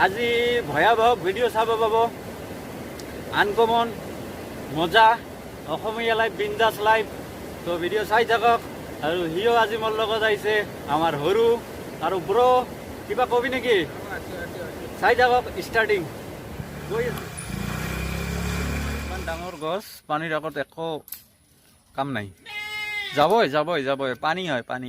আজি ভয়াবহ ভিডিঅ' চাব পাব আনকমন মজা অসমীয়া লাইফ বিন্দাছ লাইফ তো ভিডিঅ' চাই থাকক আৰু হিও আজি মোৰ লগত আহিছে আমাৰ সৰু আৰু ব্ৰ কিবা কবি নেকি চাই থাকক ষ্টাৰ্টিং গৈ ইমান ডাঙৰ গছ পানীৰ আগত একো কাম নাই যাবই পানী হয় পানী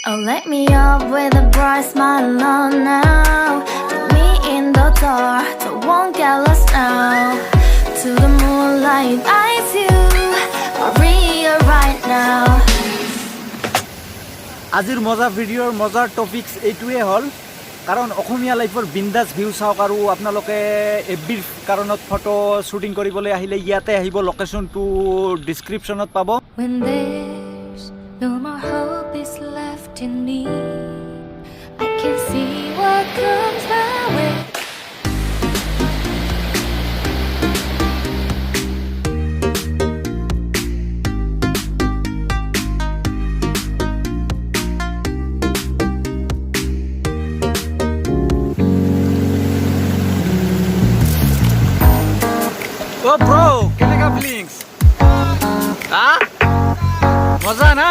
Oh, let me up with a bright smile on now. Put me in the dark, so won't get lost now. To the moonlight, eyes you are real right now. আজিৰ মজা ভিডিঅ'ৰ মজাৰ টপিকছ এইটোৱে হ'ল কাৰণ অসমীয়া লাইফৰ বিন্দাছ ভিউ চাওক আৰু আপোনালোকে এফবিৰ কাৰণত ফটো শ্বুটিং কৰিবলৈ আহিলে ইয়াতে আহিব লোকেশ্যনটো ডিছক্ৰিপশ্যনত পাব When there's no more hope is left in me, I can see what comes my way. Oh bro, কেনেকা ফিলিংস? মজা না?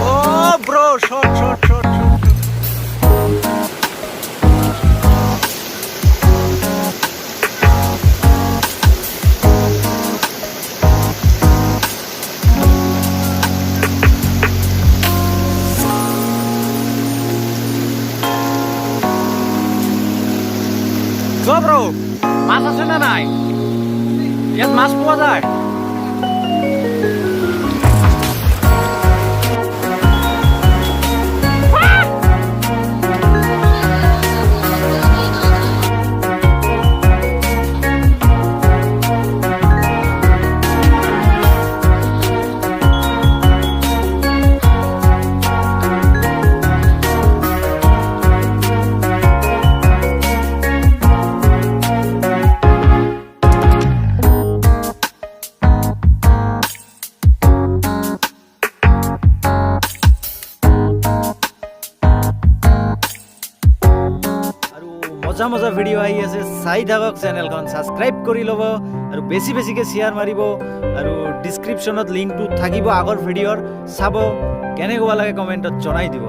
Oh bro, short. Go bro, মাছ আছে না নাই? ইয়াত মাছ পোৱা যায়? মজা ভিডিঅ' আহি আছে চাই থাকক চেনেলখন ছাবস্ক্ৰাইব কৰি ল'ব আৰু বেছিকৈ শ্বেয়াৰ মাৰিব আৰু ডিছক্ৰিপশ্যনত লিংকটো থাকিব আগৰ ভিডিঅ'ৰ চাব কেনেকুৱা লাগে কমেণ্টত জনাই দিব